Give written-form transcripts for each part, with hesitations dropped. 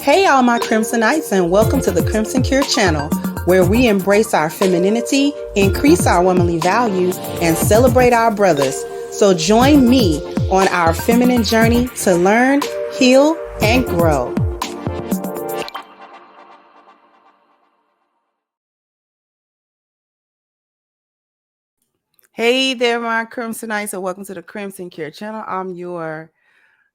Hey, all my Crimsonites, and welcome to the Crimson Cure channel, where we embrace our femininity, increase our womanly value, and celebrate our brothers. So join me on our feminine journey to learn, heal, and grow. Hey there, my Crimsonites, and welcome to the Crimson Cure channel. I'm your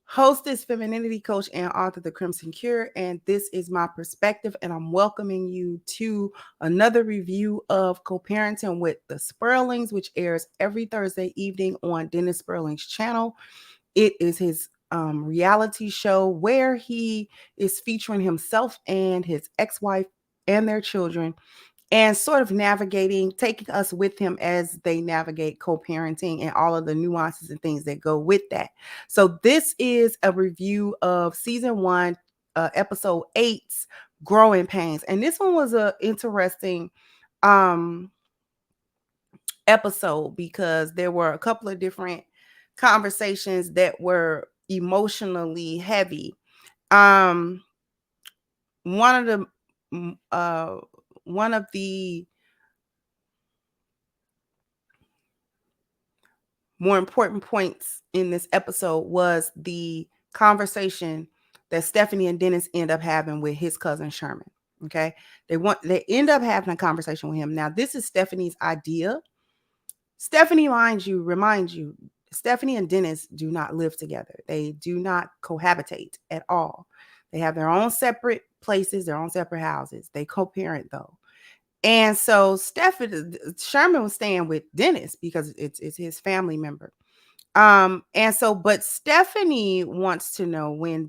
hostess, femininity coach, and author of The Crimson Cure, and this is my perspective, and I'm welcoming you to another review of Co-Parenting with the Sperlings, which airs every Thursday evening on Dennis Sperling's channel. It is his reality show where he is featuring himself and his ex-wife and their children, and sort of navigating, taking us with him as they navigate co-parenting and all of the nuances and things that go with that. So this is a review of season 1, episode 8's Growing Pains. And this one was a interesting episode because there were a couple of different conversations that were emotionally heavy. One of the more important points in this episode was the conversation that Stephanie and Dennis end up having with his cousin Sherman. Okay. They end up having a conversation with him. Now, this is Stephanie's idea. Stephanie, remind you, Stephanie and Dennis do not live together. They do not cohabitate at all. They have their own separate places, their own separate houses. They co-parent though. And so Sherman was staying with Dennis because it's his family member. But Stephanie wants to know when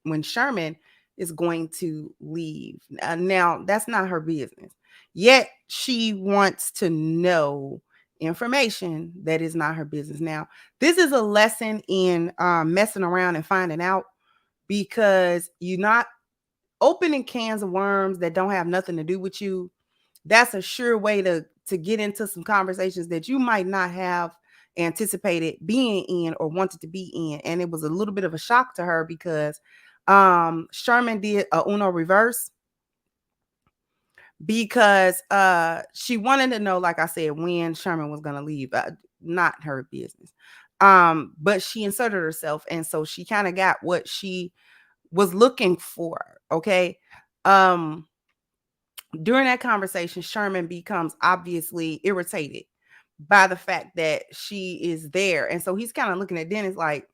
when Sherman is going to leave. Now, that's not her business. Yet she wants to know information that is not her business. Now, this is a lesson in messing around and finding out, because you're not opening cans of worms that don't have nothing to do with you. That's a sure way to get into some conversations that you might not have anticipated being in or wanted to be in. And it was a little bit of a shock to her because Sherman did a Uno reverse because she wanted to know, like I said, when Sherman was going to leave. Not her business. But she inserted herself, and so she kind of got what she was looking for. Okay. During that conversation, Sherman becomes obviously irritated by the fact that she is there. And so he's kind of looking at Dennis like,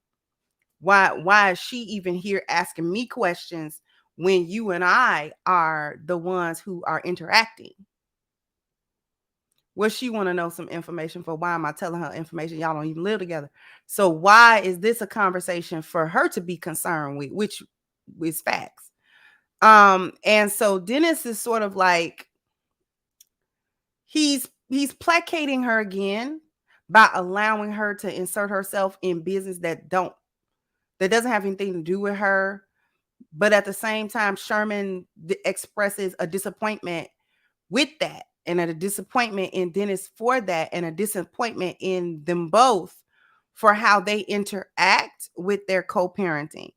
why is she even here asking me questions when you and I are the ones who are interacting? Well, she want to know some information for why am I telling her information? Y'all don't even live together. So why is this a conversation for her to be concerned with, which is facts? And so Dennis is sort of like, he's placating her again by allowing her to insert herself in business that doesn't have anything to do with her. But at the same time, Sherman expresses a disappointment with that, and a disappointment in Dennis for that, and a disappointment in them both for how they interact with their co-parenting.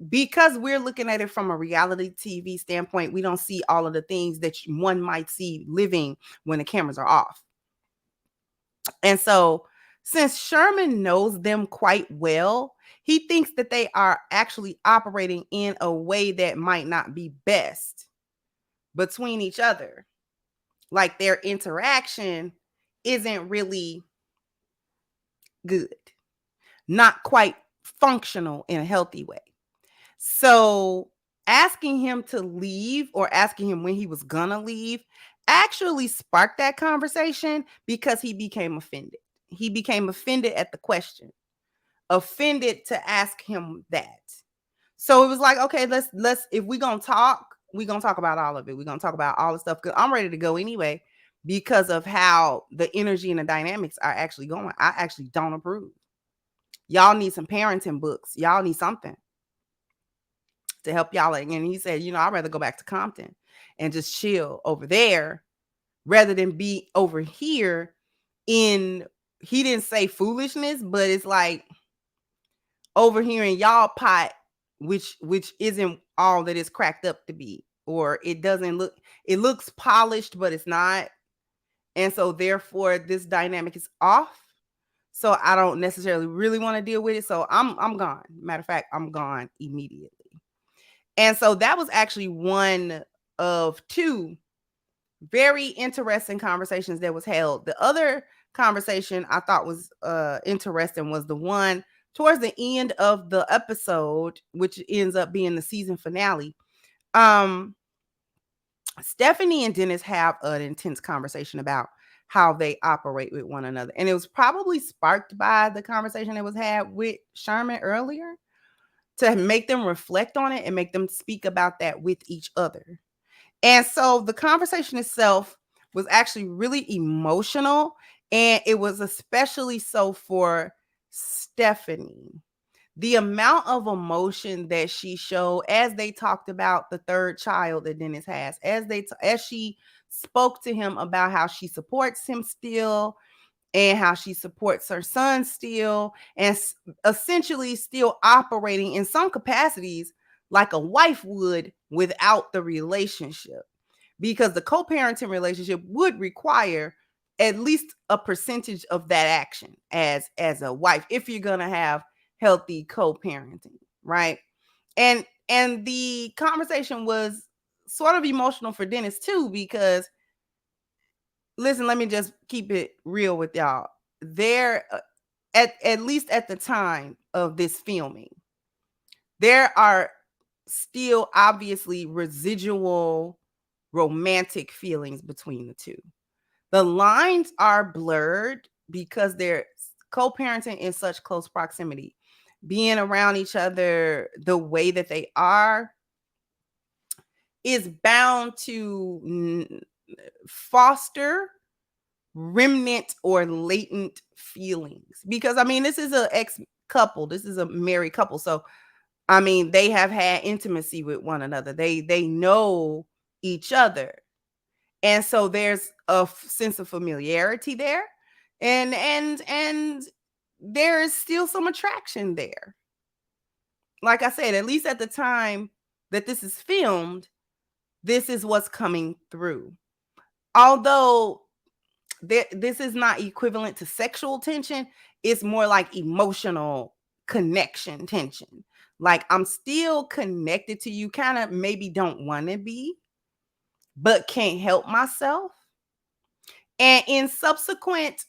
Because we're looking at it from a reality TV standpoint, we don't see all of the things that one might see living when the cameras are off. And so, since Sherman knows them quite well, he thinks that they are actually operating in a way that might not be best between each other. Like their interaction isn't really good, not quite functional in a healthy way. So asking him to leave, or asking him when he was gonna leave, actually sparked that conversation because he became offended. He became offended at the question, offended to ask him that. So it was like, okay, let's if we're gonna talk about all of it. We're gonna talk about all the stuff, because I'm ready to go anyway, because of how the energy and the dynamics are actually going. I actually don't approve. Y'all need some parenting books. Y'all need something to help y'all. And he said, I'd rather go back to Compton and just chill over there rather than be over here in, he didn't say foolishness, but it's like over here in y'all pot which isn't all that it's cracked up to be, or it looks polished, but it's not. And so therefore this dynamic is off. So I don't necessarily really want to deal with it. So I'm gone. Matter of fact, I'm gone immediately. And so that was actually one of two very interesting conversations that was held. The other conversation I thought was interesting was the one towards the end of the episode, which ends up being the season finale. Stephanie and Dennis have an intense conversation about how they operate with one another. And it was probably sparked by the conversation that was had with Sherman earlier to make them reflect on it and make them speak about that with each other. And so the conversation itself was actually really emotional, and it was especially so for Stephanie. The amount of emotion that she showed as they talked about the third child that Dennis has, as she spoke to him about how she supports him still and how she supports her son still, and essentially still operating in some capacities like a wife would without the relationship, because the co-parenting relationship would require at least a percentage of that action as a wife if you're going to have healthy co-parenting, right? And the conversation was sort of emotional for Dennis too, because listen, let me just keep it real with y'all. There at least at the time of this filming, there are still obviously residual romantic feelings between the two. The lines are blurred because they're co-parenting in such close proximity. Being around each other the way that they are is bound to foster remnant or latent feelings. Because I mean, this is an ex couple, this is a married couple. So I mean, they have had intimacy with one another. They know each other. And so there's a sense of familiarity there. And there is still some attraction there. Like I said, at least at the time that this is filmed, this is what's coming through. Although this is not equivalent to sexual tension, it's more like emotional connection tension. Like, I'm still connected to you, kind of maybe don't want to be, but can't help myself. And in subsequent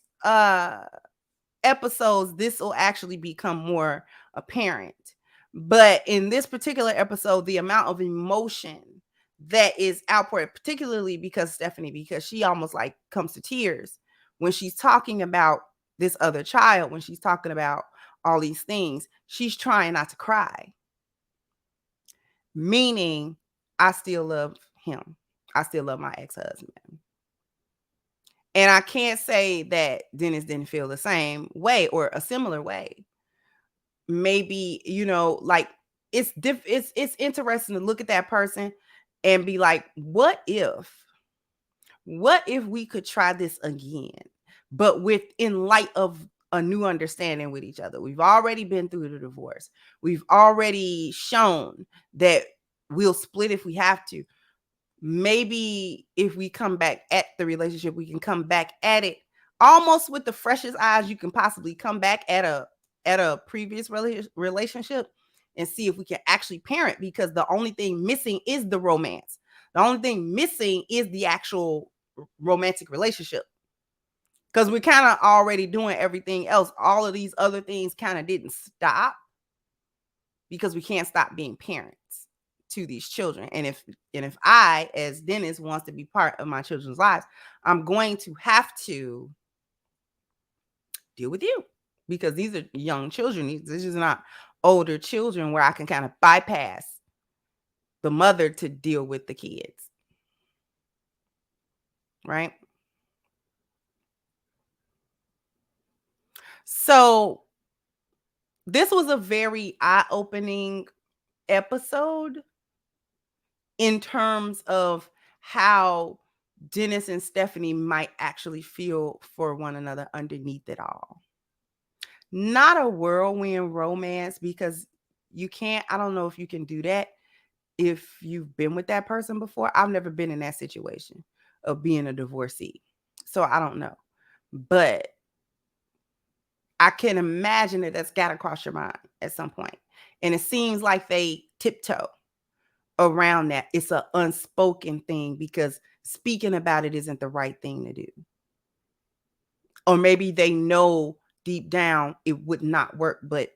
episodes, this will actually become more apparent. But in this particular episode, the amount of emotion that is outpoured, particularly because she almost like comes to tears when she's talking about this other child, when she's talking about all these things, she's trying not to cry. Meaning, I still love him. I still love my ex-husband. And I can't say that Dennis didn't feel the same way or a similar way. Maybe, like it's interesting to look at that person and be like, what if we could try this again, but in light of a new understanding with each other? We've already been through the divorce. We've already shown that we'll split if we have to. Maybe if we come back at the relationship, we can come back at it almost with the freshest eyes you can possibly come back at a previous relationship and see if we can actually parent, because the only thing missing is the romance. The only thing missing is the actual romantic relationship, because we're kind of already doing everything else. All of these other things kind of didn't stop because we can't stop being parents to these children. And if I, as Dennis, wants to be part of my children's lives, I'm going to have to deal with you, because these are young children. This is not older children where I can kind of bypass the mother to deal with the kids. Right? So this was a very eye-opening episode in terms of how Dennis and Stephanie might actually feel for one another underneath it all. Not a whirlwind romance, because you can't. I don't know if you can do that if you've been with that person before. I've never been in that situation of being a divorcee, so I don't know. But I can imagine that that's got to cross your mind at some point. And it seems like they tiptoe around that. It's an unspoken thing because speaking about it isn't the right thing to do. Or maybe they know deep down it would not work, but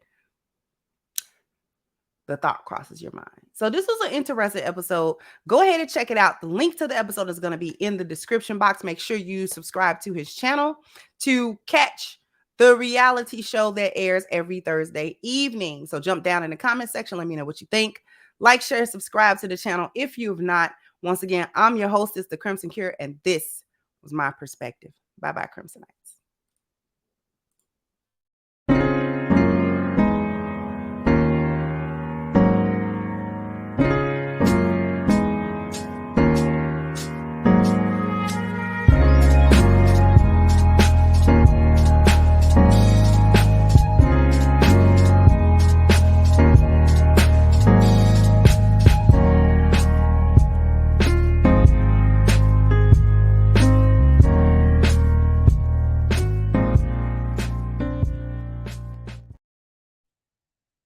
the thought crosses your mind. So this was an interesting episode. Go ahead and check it out. The link to the episode is going to be in the description box. Make sure you subscribe to his channel to catch the reality show that airs every Thursday evening. So jump down in the comment section. Let me know what you think. Like, share, subscribe to the channel if you have not. Once again, I'm your hostess, The Crimson Cure, and this was my perspective. Bye-bye, Crimsonite.